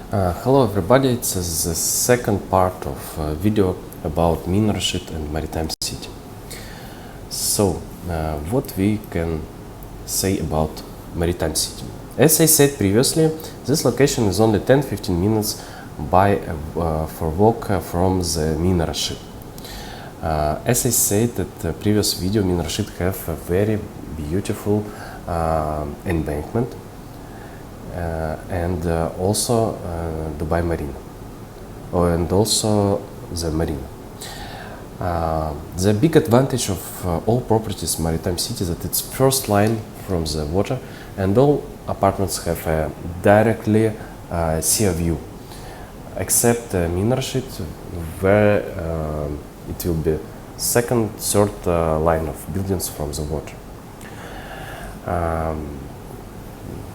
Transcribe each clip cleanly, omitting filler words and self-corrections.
Hello everybody, it's the second part of video about Mineral and Maritime City. So, what we can say about Maritime City? As I said previously, this location is only 10-15 minutes for walk from the Mineral. As I said at the previous video, Mineral have a very beautiful embankment. And also Dubai Marina, and also the Marina. The big advantage of all properties Maritime City is that it's first line from the water, and all apartments have a directly sea view, except Mineral where it will be second, third line of buildings from the water.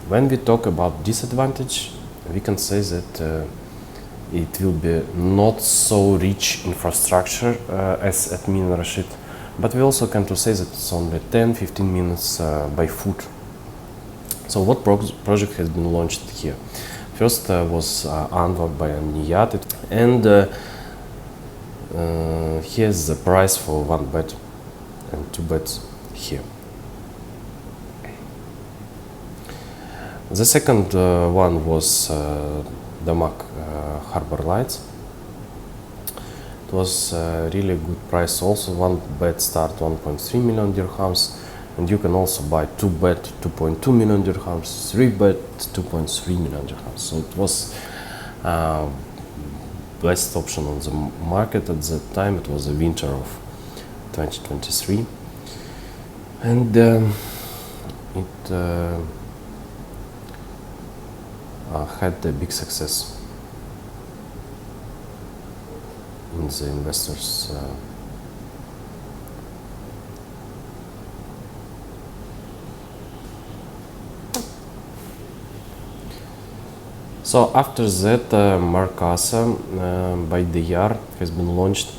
When we talk about disadvantage, we can say that it will be not so rich infrastructure as at Mineral, but we also can to say that it's only 10-15 minutes by foot. So what project has been launched here? First was Anwar by Niyat, and here's the price for 1 bed and 2 beds here. The second one was Damac Harbour lights. It was really good price also. 1 bed start 1.3 million dirhams, and you can also buy 2 bed 2.2 million dirhams, 3 bed 2.3 million dirhams. So it was best option on the market at that time. It was the winter of 2023, and it had a big success in the investors. So after that, Marcasa by the Yard has been launched.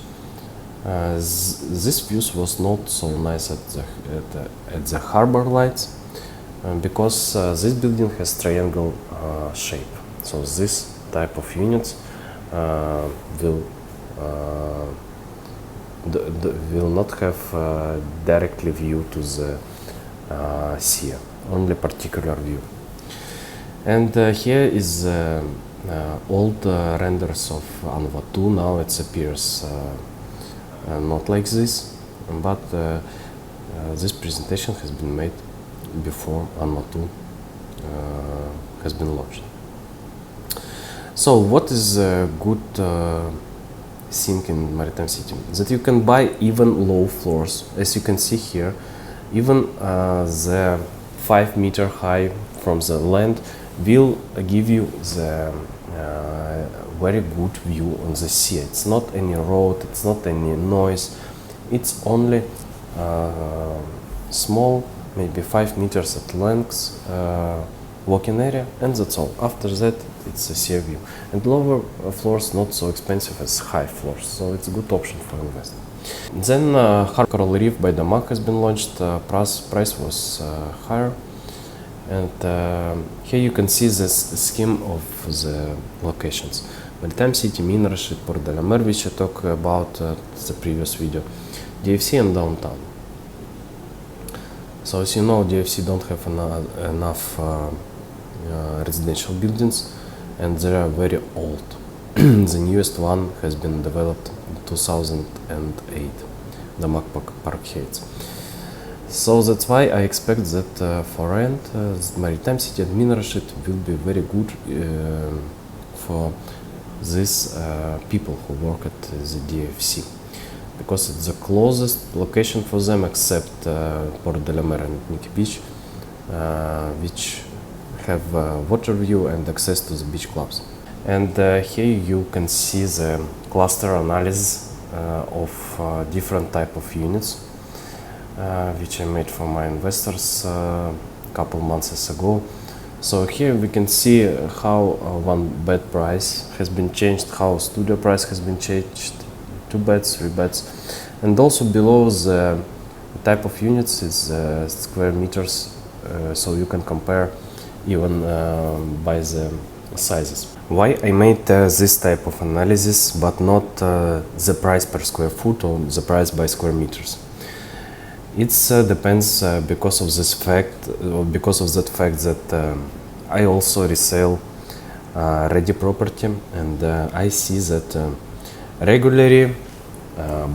This view was not so nice at the Harbour lights, because this building has triangle shape. So this type of units will not have directly view to the sea, only particular view. And here is old renders of Anwar 2. Now it appears not like this, but this presentation has been made before Anwar 2 has been launched. So what is a good thing in Maritime City? That you can buy even low floors. As you can see here, even the 5-meter high from the land will give you the very good view on the sea. It's not any road, it's not any noise, it's only small, maybe 5 meters at length walking area, and that's all. After that, it's a sea view. And lower floors not so expensive as high floors, so it's a good option for investment. Then Harbour Reef by Damac has been launched. Price was higher, and here you can see the scheme of the locations. Maritime City, Mineral, Port de la Mer, which I talked about the previous video, DFC and downtown. So as you know, DFC don't have enough residential buildings, and they are very old. The newest one has been developed in 2008, Damac Park Heights. So that's why I expect that for rent, Maritime City and Mineral will be very good for these people who work at the DFC, because it's the closest location for them, except Port de la Mer and Nikki Beach, which have water view and access to the beach clubs. And here you can see the cluster analysis of different type of units, which I made for my investors a couple months ago. So here we can see how 1 bed price has been changed, how studio price has been changed, 2 beds, 3 beds, and also below the type of units is square meters, so you can compare even by the sizes. Why I made this type of analysis, but not the price per square foot or the price by square meters? It depends because of this fact, because of that fact that I also resell ready property, and I see that regularly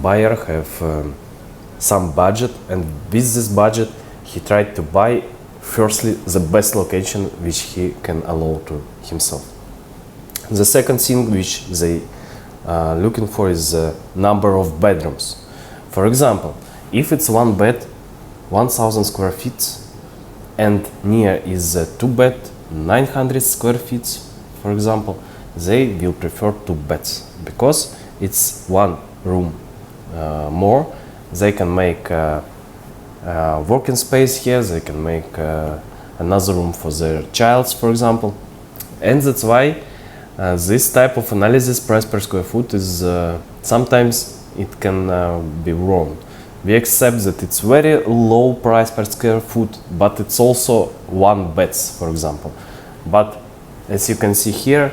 buyer have some budget, and with this budget he tried to buy firstly the best location which he can allow to himself. The second thing which they looking for is the number of bedrooms. For example, if it's one bed, 1000 square feet, and near is a two bed, 900 square feet, for example, they will prefer two beds because it's one room more. They can make working space here, they can make another room for their child, for example. And that's why this type of analysis, price per square foot, is sometimes it can be wrong. We accept that it's very low price per square foot, but it's also one beds, for example. But as you can see here,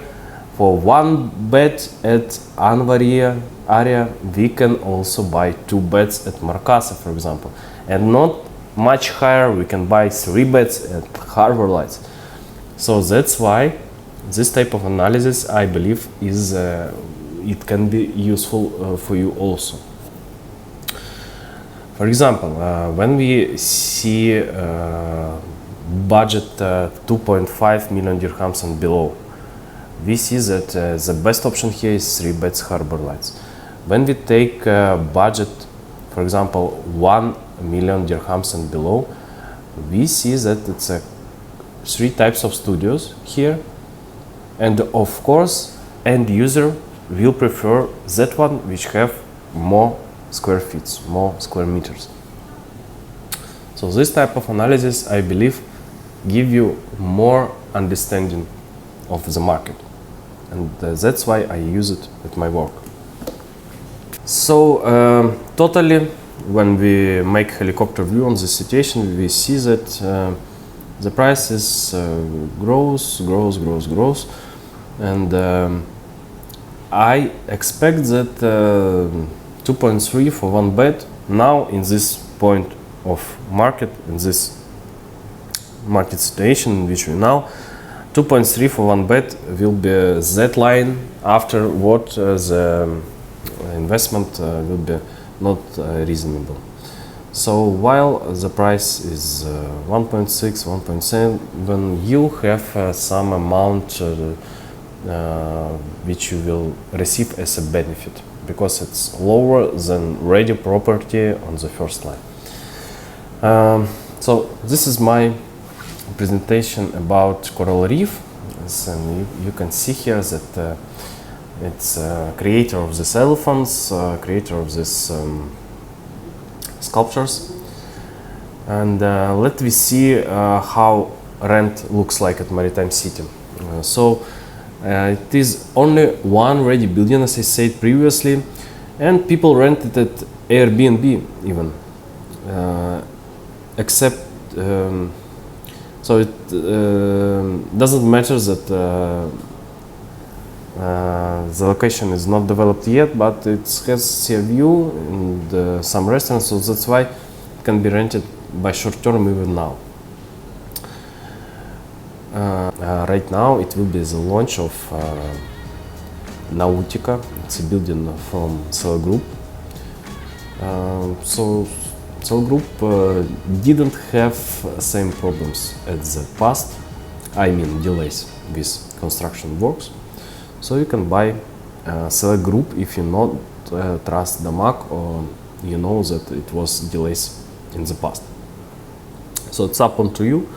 for one bed at Anvaria area, we can also buy two beds at Marcasa, for example. And not much higher, we can buy three beds at Harbour Lights. So that's why this type of analysis, I believe, is it can be useful for you also. For example, when we see budget 2.5 million dirhams and below, we see that the best option here is 3 beds Harbour Lights. When we take budget, for example, 1 million dirhams and below, we see that it's 3 types of studios here, and of course end user will prefer that one which have more square feet, more square meters. So this type of analysis, I believe, give you more understanding of the market, and that's why I use it at my work. So totally, when we make helicopter view on the situation, we see that the prices grows, and I expect that 2.3 for one bed now in this point of market, in this market situation in which we now, 2.3 for one bed will be that line after what the investment will be not reasonable. So while the price is 1.6, 1.7, you have some amount which you will receive as a benefit, because it's lower than ready property on the first line. So this is my presentation about coral reef, and you can see here that it's creator of these elephants, creator of these sculptures, and let me see how rent looks like at Maritime City. It is only one ready building, as I said previously, and people rent it at Airbnb even, except so it doesn't matter that the location is not developed yet, but it has sea view and some restaurants, so that's why it can be rented by short term even now. Right now it will be the launch of Nautica. It's a building from Cell Group. So Cell Group didn't have same problems at the past, I mean delays with construction works. So you can buy Cell Group if you not trust Damac, or you know that it was delays in the past. So it's up to you.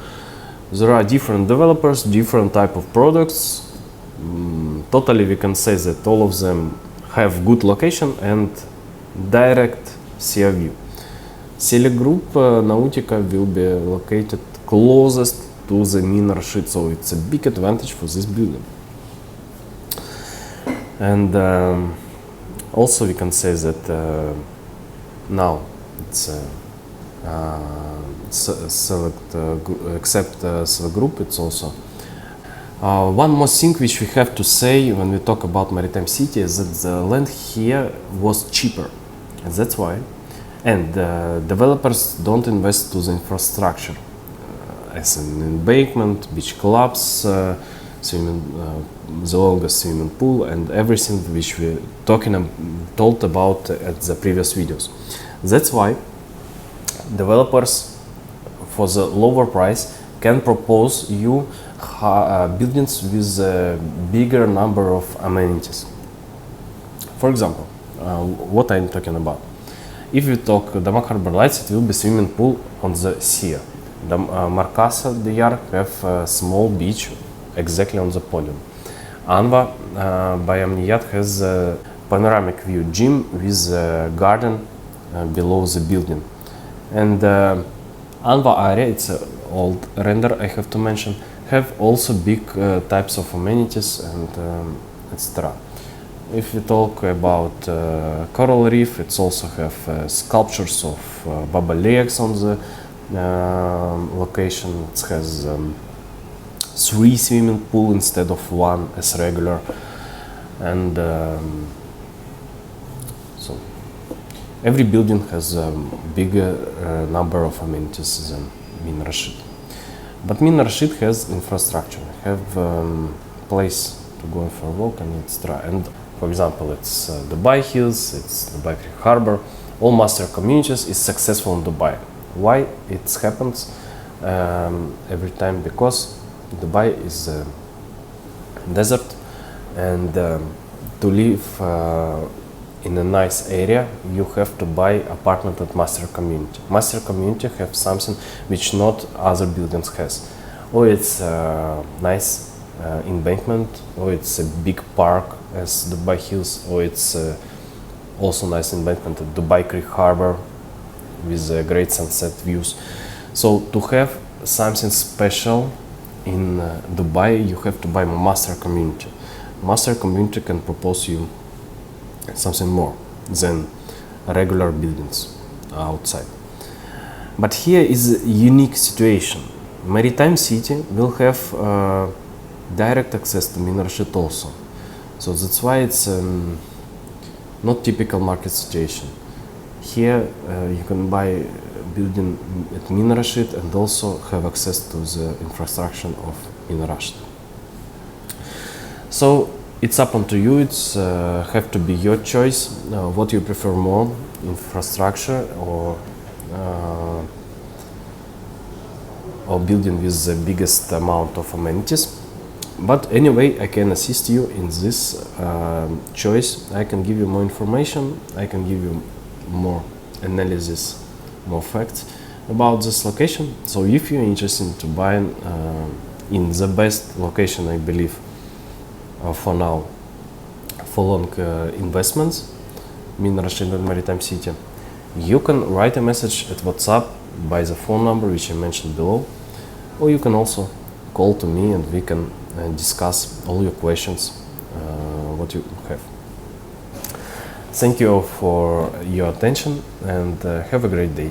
There are different developers, different type of products. Totally we can say that all of them have good location and direct sea view. Cell Group Nautica will be located closest to the main Rashid, so it's a big advantage for this building. And also we can say that now it's except Cell Group, it's also One more thing which we have to say when we talk about Maritime City is that the land here was cheaper, and that's why. And developers don't invest to the infrastructure, as an embankment, beach clubs, the longest swimming pool, and everything which we told about at the previous videos. That's why developers, for the lower price, can propose you buildings with a bigger number of amenities. For example, what I'm talking about. If you talk Damac Harbour Lights, it will be swimming pool on the sea. The Marcasa de Yar have a small beach exactly on the podium. Anva by Amniyat has a panoramic view gym with a garden below the building. And Anva area, it's an old render I have to mention, have also big types of amenities and etc. If we talk about Coral Reef, it's also have sculptures of BABOLEX on the location. It has 3 swimming pools instead of 1 as regular, and so every building has a bigger number of amenities than Min Rashid. But Min Rashid has infrastructure, have place to go for a walk and etc. And for example, it's Dubai Hills, it's Dubai Harbour. All master communities is successful in Dubai. Why it happens every time? Because Dubai is a desert, and to live in a nice area, you have to buy apartment at master community. Master community have something which not other buildings has. Or it's nice embankment, or it's a big park as Dubai Hills, or it's also nice embankment at Dubai Creek Harbour with great sunset views. So to have something special in Dubai, you have to buy master community. Master community can propose you something more than regular buildings outside. But here is a unique situation. Maritime City will have direct access to Min Rashid also. So that's why it's not typical market situation. Here you can buy a building at Min Rashid and also have access to the infrastructure of Min Rashid. So it's up to you. It's have to be your choice. What you prefer more, infrastructure or building with the biggest amount of amenities. But anyway, I can assist you in this choice. I can give you more information. I can give you more analysis, more facts about this location. So if you're interested to buy in the best location, I believe, for now, for long investments, Min Rashid and Maritime City, you can write a message at WhatsApp by the phone number which I mentioned below, or you can also call to me and we can discuss all your questions, what you have. Thank you for your attention and have a great day.